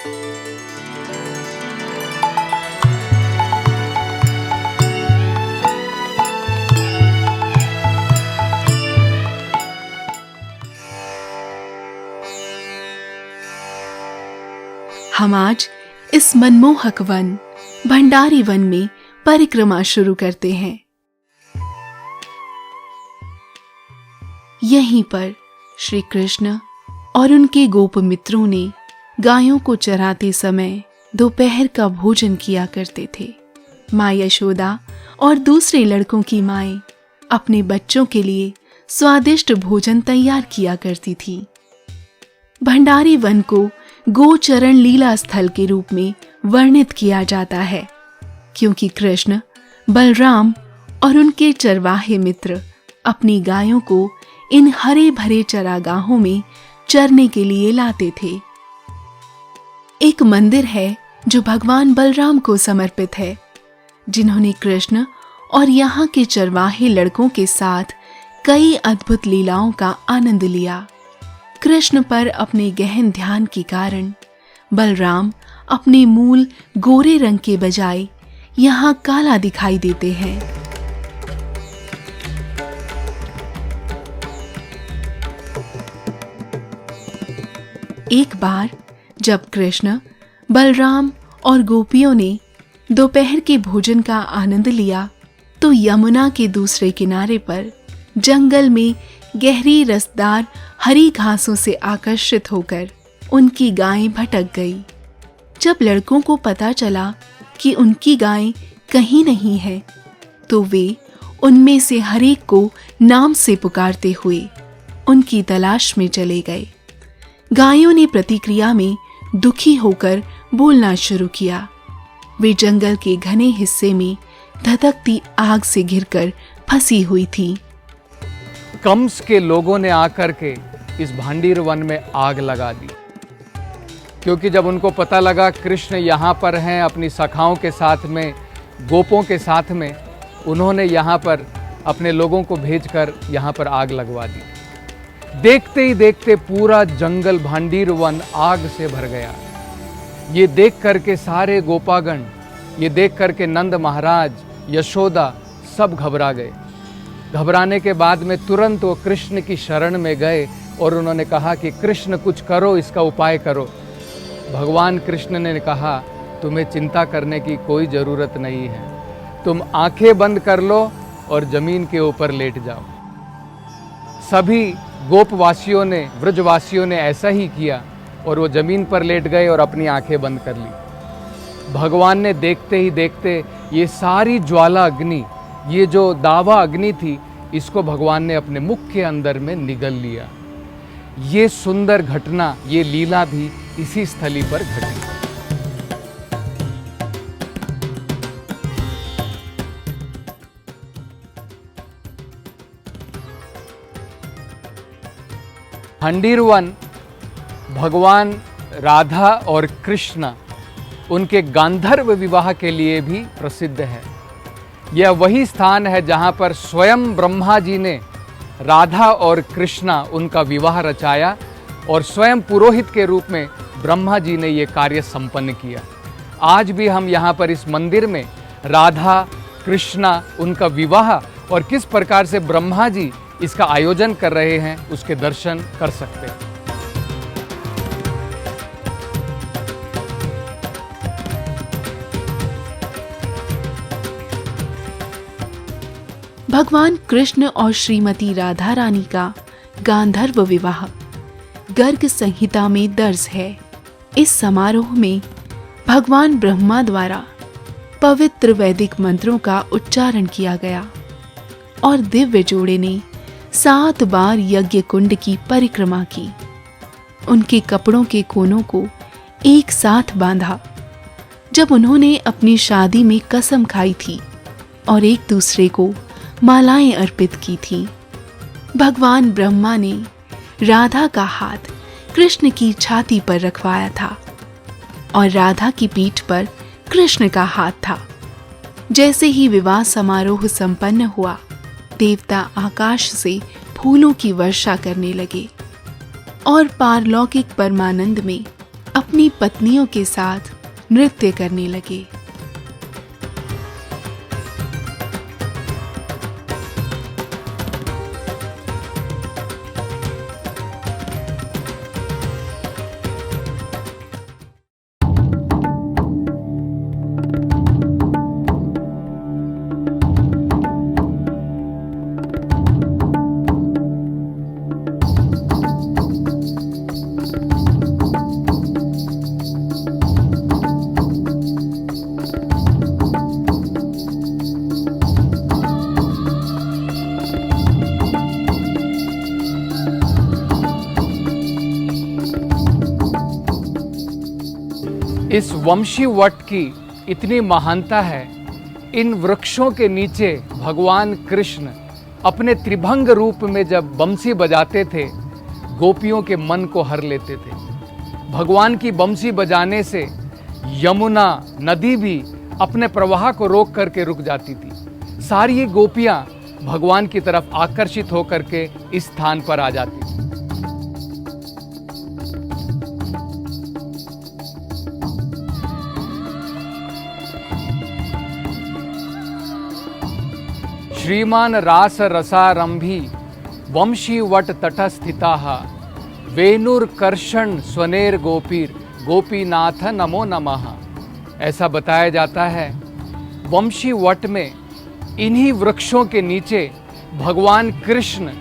हम आज इस मनमोहक वन भंडारी वन में परिक्रमा शुरू करते हैं। यहीं पर श्री कृष्ण और उनके गोप मित्रों ने गायों को चराते समय दोपहर का भोजन किया करते थे। माँ यशोदा और दूसरे लड़कों की माएं अपने बच्चों के लिए स्वादिष्ट भोजन तैयार किया करती थी। भंडारी वन को गोचरण लीला स्थल के रूप में वर्णित किया जाता है, क्योंकि कृष्ण, बलराम और उनके चरवाहे मित्र अपनी गायों को इन हरे भरे चरागाहों में चरने के लिए लाते थे। एक मंदिर है जो भगवान बलराम को समर्पित है, जिन्होंने कृष्ण और यहाँ के चरवाहे लड़कों के साथ कई अद्भुत लीलाओं का आनंद लिया। कृष्ण पर अपने गहन ध्यान के कारण बलराम अपने मूल गोरे रंग के बजाय यहाँ काला दिखाई देते हैं। एक बार जब कृष्ण, बलराम और गोपियों ने दोपहर के भोजन का आनंद लिया, तो यमुना के दूसरे किनारे पर जंगल में गहरी रसदार हरी घासों से आकर्षित होकर उनकी गायें भटक गई। जब लड़कों को पता चला कि उनकी गायें कहीं नहीं है, तो वे उनमें से हर एक को नाम से पुकारते हुए उनकी तलाश में चले गए। गायों ने प्रतिक्रिया में दुखी होकर बोलना शुरू किया। वे जंगल के घने हिस्से में धधकती आग से घिरकर फंसी हुई थी। कंस के लोगों ने आकर के इस भांडीर वन में आग लगा दी, क्योंकि जब उनको पता लगा कृष्ण यहाँ पर हैं अपनी सखाओं के साथ में, गोपों के साथ में, उन्होंने यहाँ पर अपने लोगों को भेजकर यहाँ पर आग लगवा दी। देखते ही देखते पूरा जंगल भांडीर वन आग से भर गया। ये देख करके सारे गोपागण, ये देख करके नंद महाराज, यशोदा सब घबरा गए। घबराने के बाद में तुरंत वो कृष्ण की शरण में गए और उन्होंने कहा कि कृष्ण कुछ करो, इसका उपाय करो। भगवान कृष्ण ने कहा, तुम्हें चिंता करने की कोई ज़रूरत नहीं है, तुम आंखें बंद कर लो और जमीन के ऊपर लेट जाओ। सभी गोपवासियों ने, ब्रजवासियों ने ऐसा ही किया और वो जमीन पर लेट गए और अपनी आंखें बंद कर ली। भगवान ने देखते ही देखते ये सारी ज्वाला अग्नि, ये जो दावा अग्नि थी, इसको भगवान ने अपने मुख के अंदर में निगल लिया। ये सुंदर घटना, ये लीला भी इसी स्थली पर घटी। भांडीर वन भगवान राधा और कृष्ण उनके गांधर्व विवाह के लिए भी प्रसिद्ध है। यह वही स्थान है जहाँ पर स्वयं ब्रह्मा जी ने राधा और कृष्णा उनका विवाह रचाया और स्वयं पुरोहित के रूप में ब्रह्मा जी ने ये कार्य संपन्न किया। आज भी हम यहाँ पर इस मंदिर में राधा कृष्णा उनका विवाह और किस प्रकार से ब्रह्मा जी इसका आयोजन कर रहे हैं उसके दर्शन कर सकते हैं। भगवान कृष्ण और श्रीमती राधा रानी का गांधर्व विवाह गर्ग संहिता में दर्ज है। इस समारोह में भगवान ब्रह्मा द्वारा पवित्र वैदिक मंत्रों का उच्चारण किया गया और दिव्य जोड़े ने 7 बार यज्ञ कुंड की परिक्रमा की। उनके कपड़ों के कोनों को एक साथ बांधा जब उन्होंने अपनी शादी में कसम खाई थी और एक दूसरे को मालाएं अर्पित की थी। भगवान ब्रह्मा ने राधा का हाथ कृष्ण की छाती पर रखवाया था और राधा की पीठ पर कृष्ण का हाथ था। जैसे ही विवाह समारोह संपन्न हुआ, देवता आकाश से फूलों की वर्षा करने लगे और पारलौकिक परमानंद में अपने अपनी पत्नियों के साथ नृत्य करने लगे। इस वंशी वट की इतनी महानता है। इन वृक्षों के नीचे भगवान कृष्ण अपने त्रिभंग रूप में जब बंसी बजाते थे, गोपियों के मन को हर लेते थे। भगवान की बंसी बजाने से यमुना नदी भी अपने प्रवाह को रोक करके रुक जाती थी। सारी गोपियां भगवान की तरफ आकर्षित होकर के इस स्थान पर आ जाती थी। श्रीमान रास रसारंभी वंशी वट तटस्थिताः वेणुर्कर्षण स्वनेर गोपीर गोपीनाथ नमो नमः। ऐसा बताया जाता है वंशी वट में इन्हीं वृक्षों के नीचे भगवान कृष्ण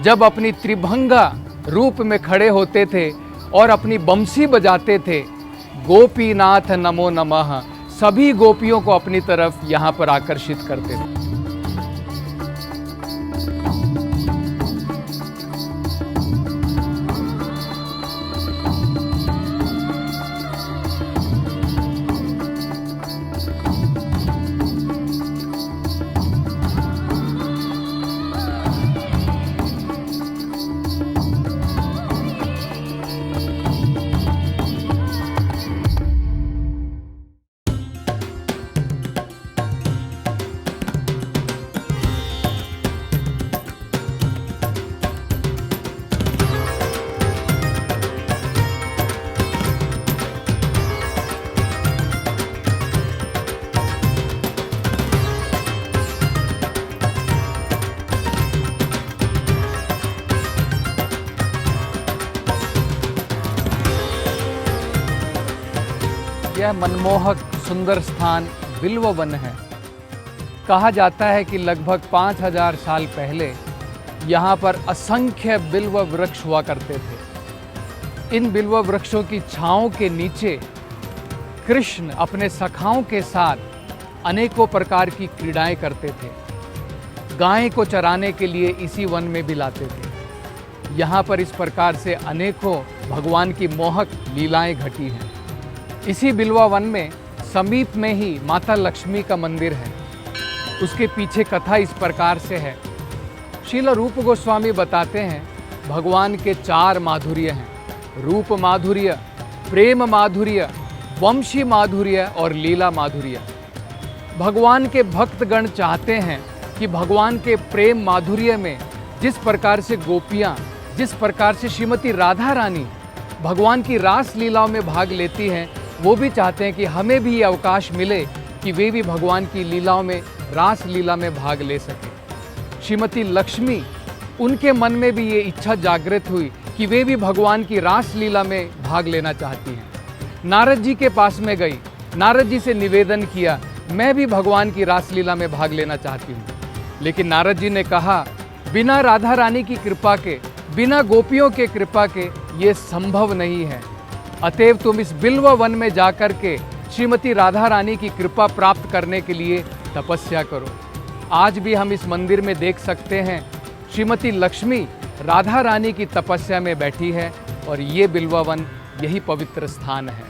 जब अपनी त्रिभंगा रूप में खड़े होते थे और अपनी बंसी बजाते थे, गोपीनाथ नमो नमः सभी गोपियों को अपनी तरफ यहाँ पर आकर्षित करते थे। यह मनमोहक सुंदर स्थान बिल्व वन है। कहा जाता है कि लगभग 5000 साल पहले यहाँ पर असंख्य बिल्व वृक्ष हुआ करते थे। इन बिल्व वृक्षों की छांव के नीचे कृष्ण अपने सखाओं के साथ अनेकों प्रकार की क्रीड़ाएं करते थे। गाय को चराने के लिए इसी वन में भी लाते थे। यहाँ पर इस प्रकार से अनेकों भगवान की मोहक लीलाएं घटी हैं। इसी बिल्वा वन में समीप में ही माता लक्ष्मी का मंदिर है। उसके पीछे कथा इस प्रकार से है। श्रील रूप गोस्वामी बताते हैं भगवान के 4 माधुर्य हैं, रूप माधुर्य, प्रेम माधुर्य, वंशी माधुर्य और लीला माधुर्य। भगवान के भक्तगण चाहते हैं कि भगवान के प्रेम माधुर्य में जिस प्रकार से गोपियाँ, जिस प्रकार से श्रीमती राधा रानी भगवान की रास लीलाओं में भाग लेती हैं, वो भी चाहते हैं कि हमें भी ये अवकाश मिले कि वे भी भगवान की लीलाओं में, रास लीला में भाग ले सकें। श्रीमती लक्ष्मी, उनके मन में भी ये इच्छा जागृत हुई कि वे भी भगवान की रास लीला में भाग लेना चाहती हैं। नारद जी के पास में गई, नारद जी से निवेदन किया, मैं भी भगवान की रास लीला में भाग लेना चाहती हूँ। लेकिन नारद जी ने कहा, बिना राधा रानी की कृपा के, बिना गोपियों के कृपा के ये संभव नहीं है। अतएव तुम इस बिल्व वन में जाकर के श्रीमती राधा रानी की कृपा प्राप्त करने के लिए तपस्या करो। आज भी हम इस मंदिर में देख सकते हैं श्रीमती लक्ष्मी राधा रानी की तपस्या में बैठी है और ये बिल्व वन यही पवित्र स्थान है।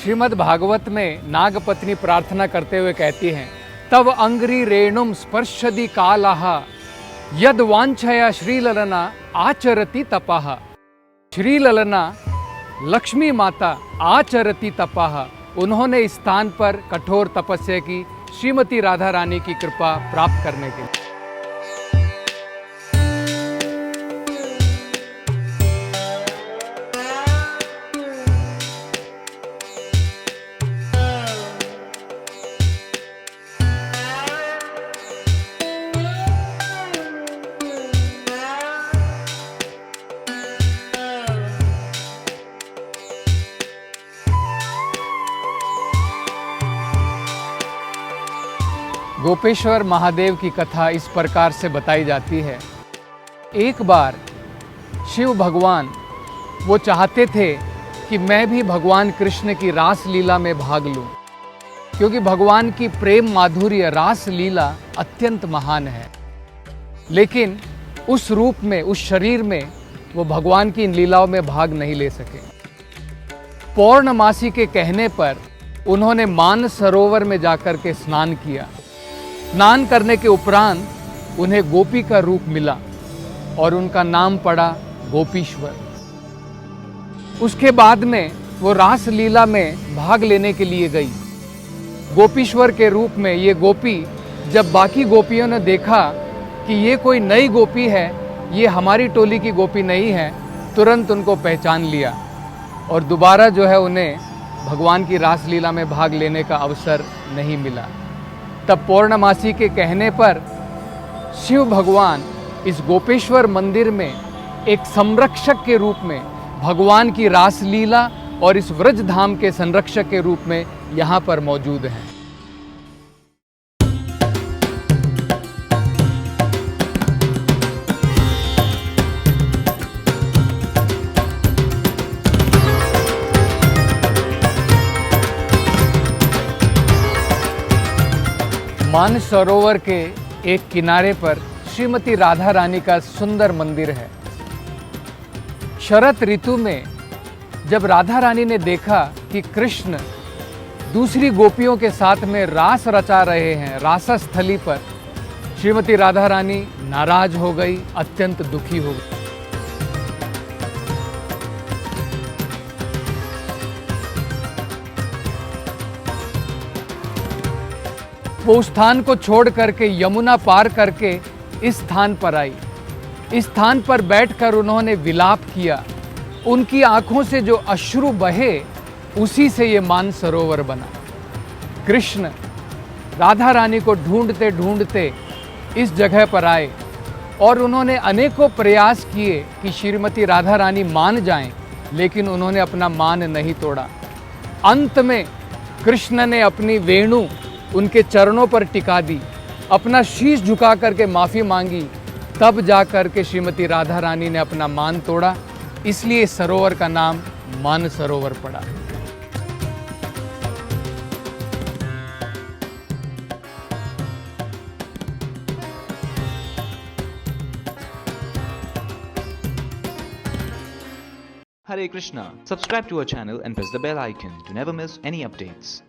श्रीमद् भागवत में नागपत्नी प्रार्थना करते हुए कहती हैं, तव अंग्री रेणुम स्पर्शदि कालः यद वांछया श्रीललना आचरति तपः। श्रीललना लक्ष्मी माता आचरति तपः, उन्होंने इस स्थान पर कठोर तपस्या की श्रीमती राधा रानी की कृपा प्राप्त करने के लिए। गोपेश्वर महादेव की कथा इस प्रकार से बताई जाती है। एक बार शिव भगवान वो चाहते थे कि मैं भी भगवान कृष्ण की रास लीला में भाग लूं, क्योंकि भगवान की प्रेम माधुर्य रास लीला अत्यंत महान है। लेकिन उस रूप में, उस शरीर में वो भगवान की इन लीलाओं में भाग नहीं ले सके। पौर्णमासी के कहने पर उन्होंने मान सरोवर में जाकर के स्नान किया। स्नान करने के उपरांत उन्हें गोपी का रूप मिला और उनका नाम पड़ा गोपीश्वर। उसके बाद में वो रास लीला में भाग लेने के लिए गई। गोपीश्वर के रूप में ये गोपी, जब बाकी गोपियों ने देखा कि ये कोई नई गोपी है, ये हमारी टोली की गोपी नहीं है, तुरंत उनको पहचान लिया और दोबारा जो है उन्हें भगवान की रास लीला में भाग लेने का अवसर नहीं मिला। तब पौर्णमासी के कहने पर शिव भगवान इस गोपेश्वर मंदिर में एक संरक्षक के रूप में भगवान की रास लीला और इस व्रज धाम के संरक्षक के रूप में यहाँ पर मौजूद हैं। मान सरोवर के एक किनारे पर श्रीमती राधा रानी का सुंदर मंदिर है। शरत ऋतु में जब राधा रानी ने देखा कि कृष्ण दूसरी गोपियों के साथ में रास रचा रहे हैं रासस्थली पर, श्रीमती राधा रानी नाराज हो गई, अत्यंत दुखी हो गई। वो उस स्थान को छोड़ करके यमुना पार करके इस स्थान पर आई। इस स्थान पर बैठकर उन्होंने विलाप किया। उनकी आंखों से जो अश्रु बहे, उसी से ये मान सरोवर बना। कृष्ण राधा रानी को ढूंढते ढूंढते इस जगह पर आए और उन्होंने अनेकों प्रयास किए कि श्रीमती राधा रानी मान जाएं, लेकिन उन्होंने अपना मान नहीं तोड़ा। अंत में कृष्ण ने अपनी वेणु उनके चरणों पर टिका दी, अपना शीश झुका करके माफ़ी मांगी, तब जा कर के श्रीमती राधा रानी ने अपना मान तोड़ा। इसलिए सरोवर का नाम मान सरोवर पड़ा। Hare Krishna. Subscribe to our channel and press the bell icon to never miss any updates.